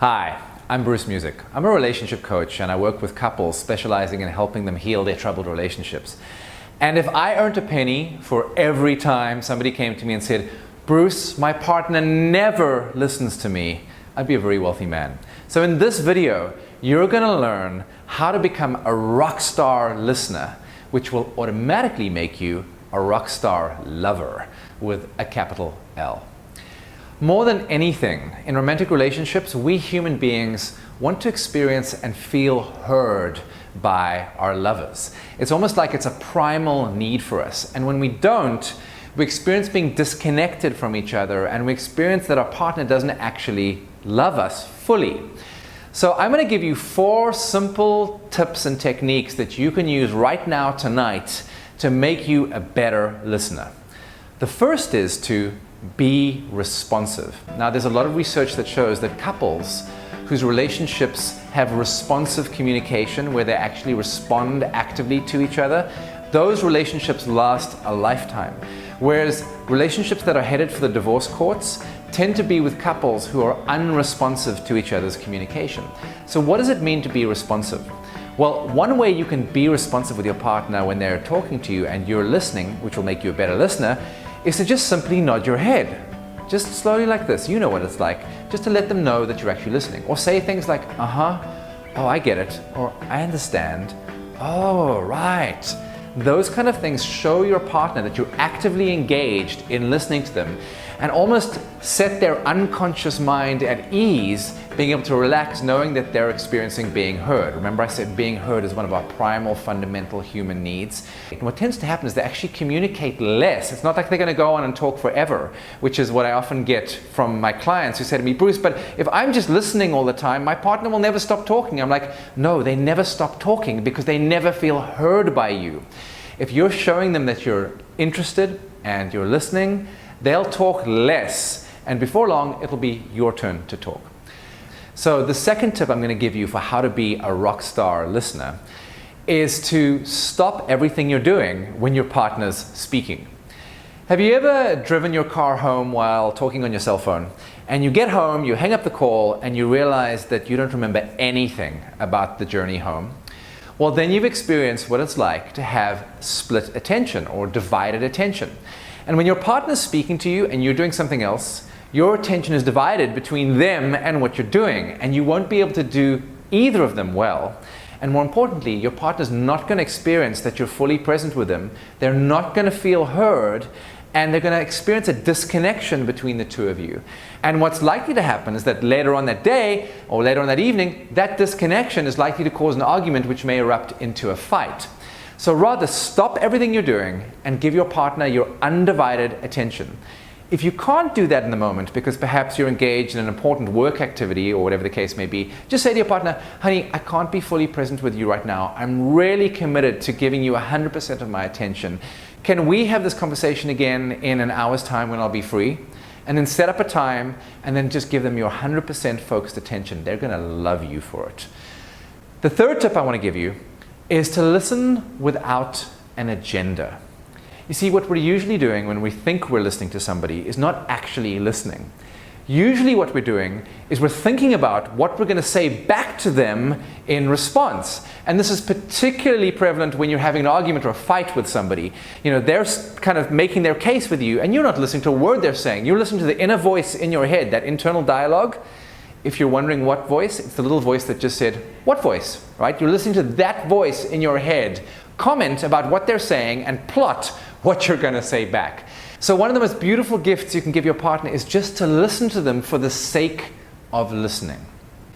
Hi, I'm Bruce Music. I'm a relationship coach and I work with couples specializing in helping them heal their troubled relationships. And if I earned a penny for every time somebody came to me and said, Bruce, my partner never listens to me, I'd be a very wealthy man. So in this video, you're going to learn how to become a rock star listener, which will automatically make you a rock star lover with a capital L. More than anything, in romantic relationships, we human beings want to experience and feel heard by our lovers. It's almost like it's a primal need for us. And when we don't, we experience being disconnected from each other and we experience that our partner doesn't actually love us fully. So I'm going to give you 4 simple tips and techniques that you can use right now tonight to make you a better listener. The first is to be responsive. Now, there's a lot of research that shows that couples whose relationships have responsive communication, where they actually respond actively to each other, those relationships last a lifetime. Whereas relationships that are headed for the divorce courts tend to be with couples who are unresponsive to each other's communication. So what does it mean to be responsive? Well, one way you can be responsive with your partner when they're talking to you and you're listening, which will make you a better listener, is to just simply nod your head. Just slowly like this. You know what it's like. Just to let them know that you're actually listening. Or say things like, uh-huh, oh, I get it. Or I understand. Oh, right. Those kind of things show your partner that you're actively engaged in listening to them and almost set their unconscious mind at ease, being able to relax knowing that they're experiencing being heard. Remember I said being heard is one of our primal fundamental human needs. And what tends to happen is they actually communicate less. It's not like they're going to go on and talk forever, which is what I often get from my clients who say to me, Bruce, but if I'm just listening all the time, my partner will never stop talking. I'm like, no, they never stop talking because they never feel heard by you. If you're showing them that you're interested and you're listening, they'll talk less, and before long, it'll be your turn to talk. So the second tip I'm going to give you for how to be a rock star listener is to stop everything you're doing when your partner's speaking. Have you ever driven your car home while talking on your cell phone, and you get home, you hang up the call, and you realize that you don't remember anything about the journey home? Well, then you've experienced what it's like to have split attention or divided attention. And when your partner's speaking to you and you're doing something else, your attention is divided between them and what you're doing, and you won't be able to do either of them well. And more importantly, your partner's not going to experience that you're fully present with them. They're not going to feel heard, and they're going to experience a disconnection between the two of you. And what's likely to happen is that later on that day or later on that evening, that disconnection is likely to cause an argument which may erupt into a fight. So rather stop everything you're doing and give your partner your undivided attention. If you can't do that in the moment because perhaps you're engaged in an important work activity or whatever the case may be, just say to your partner, honey, I can't be fully present with you right now. I'm really committed to giving you 100% of my attention. Can we have this conversation again in an hour's time when I'll be free? And then set up a time and then just give them your 100% focused attention. They're going to love you for it. The third tip I want to give you is to listen without an agenda. You see, what we're usually doing when we think we're listening to somebody is not actually listening. Usually what we're doing is we're thinking about what we're going to say back to them in response. And this is particularly prevalent when you're having an argument or a fight with somebody. You know, they're kind of making their case with you and you're not listening to a word they're saying. You're listening to the inner voice in your head, that internal dialogue. If you're wondering what voice, it's the little voice that just said, what voice, right? You're listening to that voice in your head, comment about what they're saying and plot what you're going to say back. So one of the most beautiful gifts you can give your partner is just to listen to them for the sake of listening.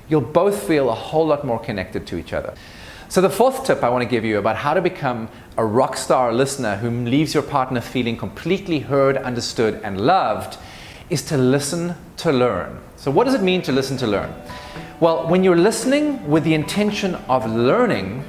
You'll both feel a whole lot more connected to each other. So the fourth tip I want to give you about how to become a rock star listener who leaves your partner feeling completely heard, understood, and loved is to listen to learn. So what does it mean to listen to learn? Well, when you're listening with the intention of learning,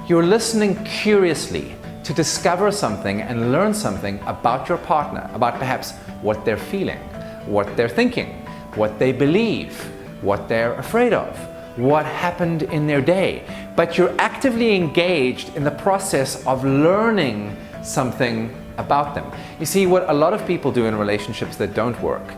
you're listening curiously to discover something and learn something about your partner, about perhaps what they're feeling, what they're thinking, what they believe, what they're afraid of, what happened in their day. But you're actively engaged in the process of learning something about them. You see, what a lot of people do in relationships that don't work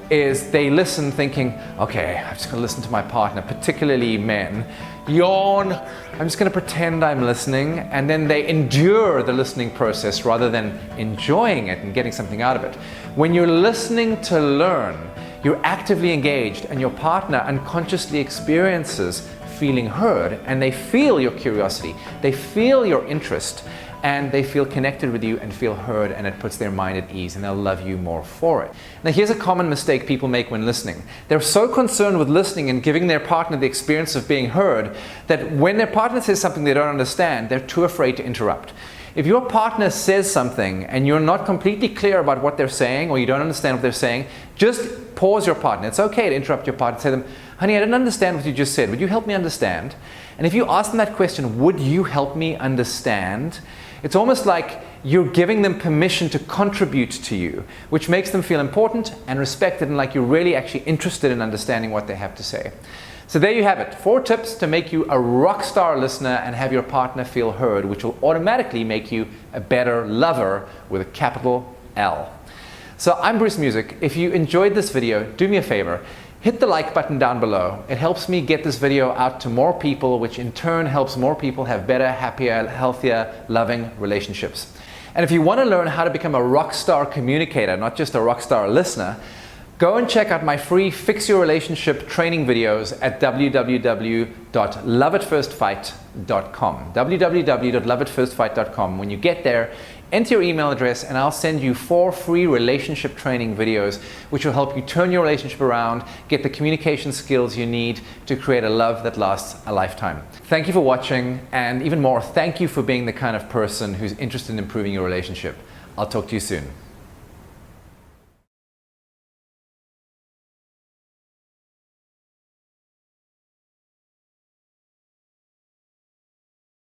is they listen thinking, okay, I'm just going to listen to my partner, particularly men. Yawn, I'm just going to pretend I'm listening, and then they endure the listening process rather than enjoying it and getting something out of it. When you're listening to learn, you're actively engaged, and your partner unconsciously experiences feeling heard, and they feel your curiosity, they feel your interest, and they feel connected with you and feel heard, and it puts their mind at ease, and they'll love you more for it. Now here's a common mistake people make when listening. They're so concerned with listening and giving their partner the experience of being heard that when their partner says something they don't understand, they're too afraid to interrupt. If your partner says something and you're not completely clear about what they're saying, or you don't understand what they're saying, just pause your partner. It's okay to interrupt your partner. Say to them, honey, I didn't understand what you just said. Would you help me understand? And if you ask them that question, would you help me understand? It's almost like you're giving them permission to contribute to you, which makes them feel important and respected, and like you're really actually interested in understanding what they have to say. So there you have it, 4 tips to make you a rock star listener and have your partner feel heard, which will automatically make you a better lover with a capital L. So I'm Bruce Music. If you enjoyed this video, do me a favor. Hit the like button down below. It helps me get this video out to more people, which in turn helps more people have better, happier, healthier, loving relationships. And if you want to learn how to become a rock star communicator, not just a rock star listener, go and check out my free Fix Your Relationship training videos at www.loveatfirstfight.com. www.loveatfirstfight.com. When you get there, enter your email address and I'll send you 4 free relationship training videos which will help you turn your relationship around, get the communication skills you need to create a love that lasts a lifetime. Thank you for watching, and even more, thank you for being the kind of person who's interested in improving your relationship. I'll talk to you soon.